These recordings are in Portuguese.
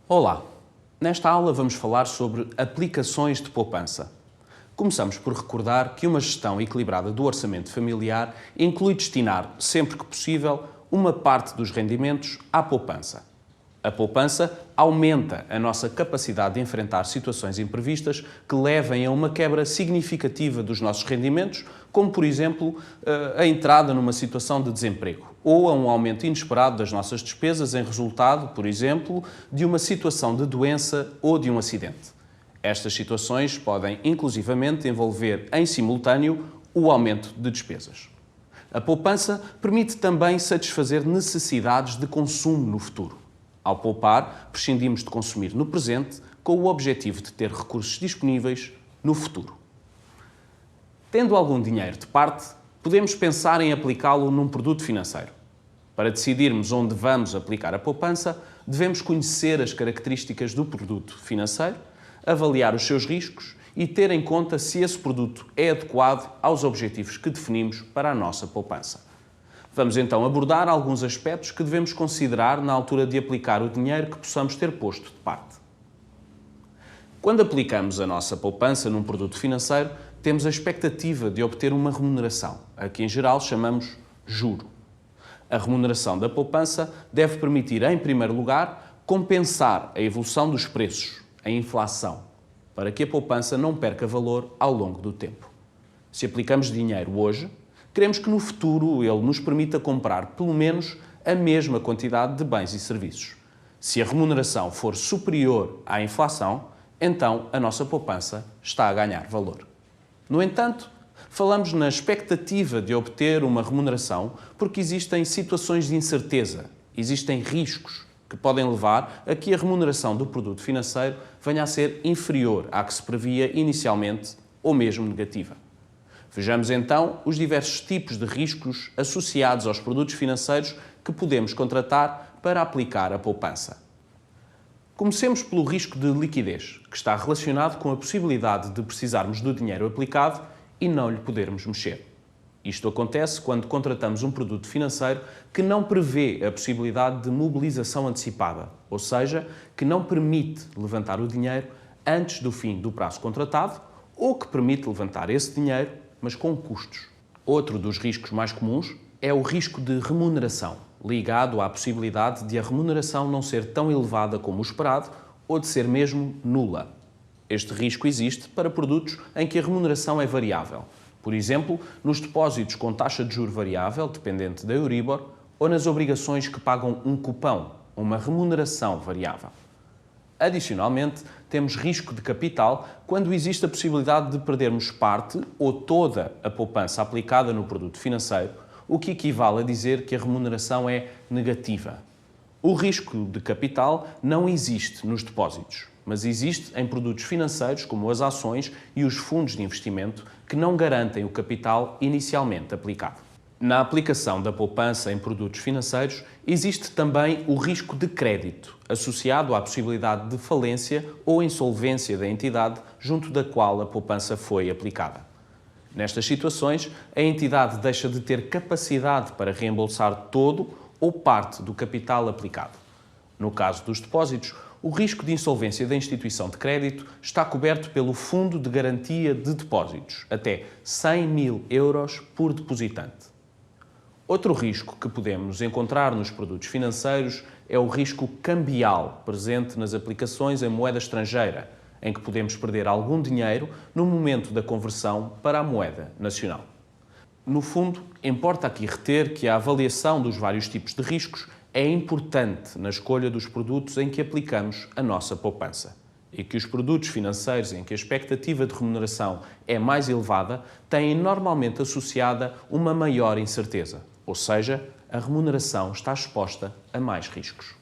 Olá! Nesta aula vamos falar sobre aplicações de poupança. Começamos por recordar que uma gestão equilibrada do orçamento familiar inclui destinar, sempre que possível, uma parte dos rendimentos à poupança. A poupança aumenta a nossa capacidade de enfrentar situações imprevistas que levem a uma quebra significativa dos nossos rendimentos, como, por exemplo, a entrada numa situação de desemprego, ou a um aumento inesperado das nossas despesas em resultado, por exemplo, de uma situação de doença ou de um acidente. Estas situações podem, inclusivamente, envolver em simultâneo o aumento de despesas. A poupança permite também satisfazer necessidades de consumo no futuro. Ao poupar, prescindimos de consumir no presente com o objetivo de ter recursos disponíveis no futuro. Tendo algum dinheiro de parte, podemos pensar em aplicá-lo num produto financeiro. Para decidirmos onde vamos aplicar a poupança, devemos conhecer as características do produto financeiro, avaliar os seus riscos e ter em conta se esse produto é adequado aos objetivos que definimos para a nossa poupança. Vamos então abordar alguns aspectos que devemos considerar na altura de aplicar o dinheiro que possamos ter posto de parte. Quando aplicamos a nossa poupança num produto financeiro, temos a expectativa de obter uma remuneração, a que em geral chamamos juro. A remuneração da poupança deve permitir, em primeiro lugar, compensar a evolução dos preços, a inflação, para que a poupança não perca valor ao longo do tempo. Se aplicamos dinheiro hoje, queremos que no futuro ele nos permita comprar pelo menos a mesma quantidade de bens e serviços. Se a remuneração for superior à inflação, então a nossa poupança está a ganhar valor. No entanto, falamos na expectativa de obter uma remuneração porque existem situações de incerteza, existem riscos que podem levar a que a remuneração do produto financeiro venha a ser inferior à que se previa inicialmente ou mesmo negativa. Vejamos então os diversos tipos de riscos associados aos produtos financeiros que podemos contratar para aplicar a poupança. Comecemos pelo risco de liquidez, que está relacionado com a possibilidade de precisarmos do dinheiro aplicado e não lhe podermos mexer. Isto acontece quando contratamos um produto financeiro que não prevê a possibilidade de mobilização antecipada, ou seja, que não permite levantar o dinheiro antes do fim do prazo contratado ou que permite levantar esse dinheiro mas com custos. Outro dos riscos mais comuns é o risco de remuneração, ligado à possibilidade de a remuneração não ser tão elevada como o esperado ou de ser mesmo nula. Este risco existe para produtos em que a remuneração é variável, por exemplo, nos depósitos com taxa de juros variável, dependente da Euribor, ou nas obrigações que pagam um cupão, uma remuneração variável. Adicionalmente, temos risco de capital quando existe a possibilidade de perdermos parte ou toda a poupança aplicada no produto financeiro, o que equivale a dizer que a remuneração é negativa. O risco de capital não existe nos depósitos, mas existe em produtos financeiros como as ações e os fundos de investimento que não garantem o capital inicialmente aplicado. Na aplicação da poupança em produtos financeiros, existe também o risco de crédito, associado à possibilidade de falência ou insolvência da entidade junto da qual a poupança foi aplicada. Nestas situações, a entidade deixa de ter capacidade para reembolsar todo ou parte do capital aplicado. No caso dos depósitos, o risco de insolvência da instituição de crédito está coberto pelo Fundo de Garantia de Depósitos, até 100 mil euros por depositante. Outro risco que podemos encontrar nos produtos financeiros é o risco cambial presente nas aplicações em moeda estrangeira, em que podemos perder algum dinheiro no momento da conversão para a moeda nacional. No fundo, importa aqui reter que a avaliação dos vários tipos de riscos é importante na escolha dos produtos em que aplicamos a nossa poupança e que os produtos financeiros em que a expectativa de remuneração é mais elevada têm normalmente associada uma maior incerteza. Ou seja, a remuneração está exposta a mais riscos.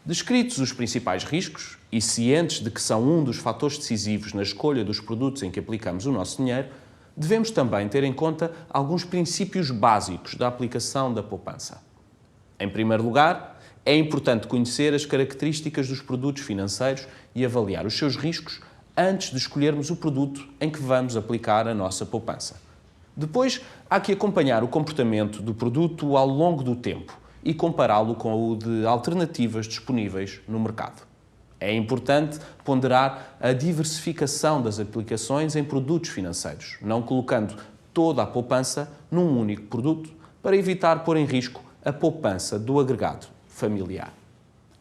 Descritos os principais riscos e cientes de que são um dos fatores decisivos na escolha dos produtos em que aplicamos o nosso dinheiro, devemos também ter em conta alguns princípios básicos da aplicação da poupança. Em primeiro lugar, é importante conhecer as características dos produtos financeiros e avaliar os seus riscos antes de escolhermos o produto em que vamos aplicar a nossa poupança. Depois, há que acompanhar o comportamento do produto ao longo do tempo e compará-lo com o de alternativas disponíveis no mercado. É importante ponderar a diversificação das aplicações em produtos financeiros, não colocando toda a poupança num único produto para evitar pôr em risco a poupança do agregado familiar.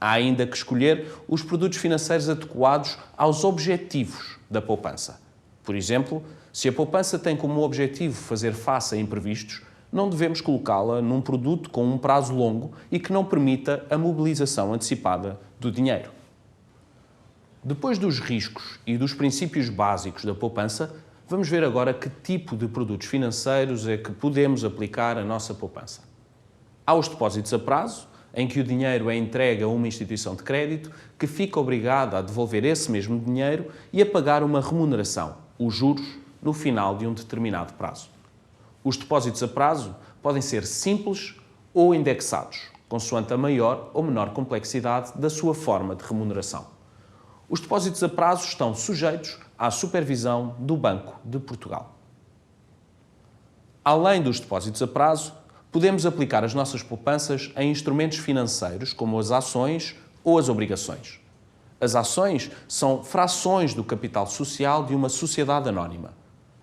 Há ainda que escolher os produtos financeiros adequados aos objetivos da poupança. Por exemplo, se a poupança tem como objetivo fazer face a imprevistos, não devemos colocá-la num produto com um prazo longo e que não permita a mobilização antecipada do dinheiro. Depois dos riscos e dos princípios básicos da poupança, vamos ver agora que tipo de produtos financeiros é que podemos aplicar à nossa poupança. Há os depósitos a prazo, em que o dinheiro é entregue a uma instituição de crédito que fica obrigada a devolver esse mesmo dinheiro e a pagar uma remuneração, os juros, no final de um determinado prazo. Os depósitos a prazo podem ser simples ou indexados, consoante a maior ou menor complexidade da sua forma de remuneração. Os depósitos a prazo estão sujeitos à supervisão do Banco de Portugal. Além dos depósitos a prazo, podemos aplicar as nossas poupanças em instrumentos financeiros, como as ações ou as obrigações. As ações são frações do capital social de uma sociedade anónima.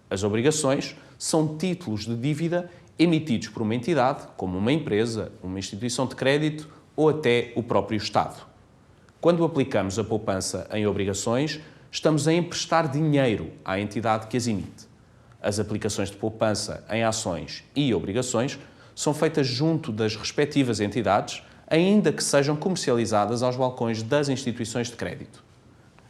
As obrigações são títulos de dívida emitidos por uma entidade, como uma empresa, uma instituição de crédito ou até o próprio Estado. Quando aplicamos a poupança em obrigações, estamos a emprestar dinheiro à entidade que as emite. As aplicações de poupança em ações e obrigações são feitas junto das respectivas entidades, ainda que sejam comercializadas aos balcões das instituições de crédito.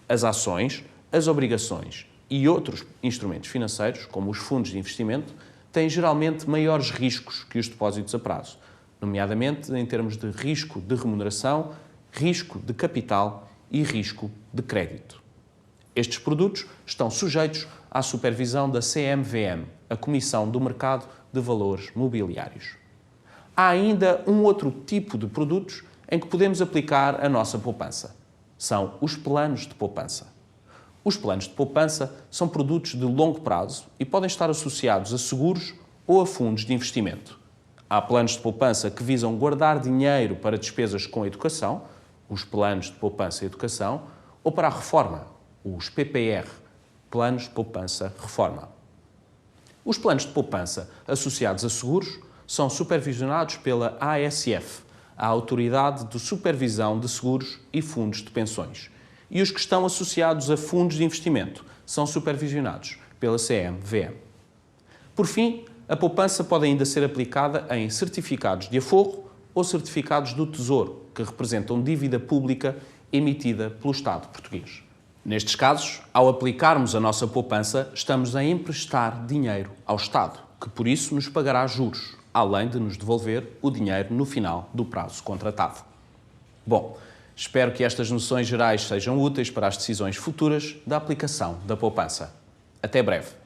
As ações, as obrigações e outros instrumentos financeiros, como os fundos de investimento, têm geralmente maiores riscos que os depósitos a prazo, nomeadamente em termos de risco de remuneração, risco de capital e risco de crédito. Estes produtos estão sujeitos à supervisão da CMVM, a Comissão do Mercado de Valores Mobiliários. Há ainda um outro tipo de produtos em que podemos aplicar a nossa poupança. São os planos de poupança. Os planos de poupança são produtos de longo prazo e podem estar associados a seguros ou a fundos de investimento. Há planos de poupança que visam guardar dinheiro para despesas com a educação, os planos de poupança e educação, ou para a reforma, os PPR, planos de poupança reforma. Os planos de poupança associados a seguros são supervisionados pela ASF, a Autoridade de Supervisão de Seguros e Fundos de Pensões, e os que estão associados a fundos de investimento são supervisionados pela CMVM. Por fim, a poupança pode ainda ser aplicada em certificados de aforro ou certificados do Tesouro, que representam dívida pública emitida pelo Estado português. Nestes casos, ao aplicarmos a nossa poupança, estamos a emprestar dinheiro ao Estado, que por isso nos pagará juros, além de nos devolver o dinheiro no final do prazo contratado. Bom, espero que estas noções gerais sejam úteis para as decisões futuras da aplicação da poupança. Até breve.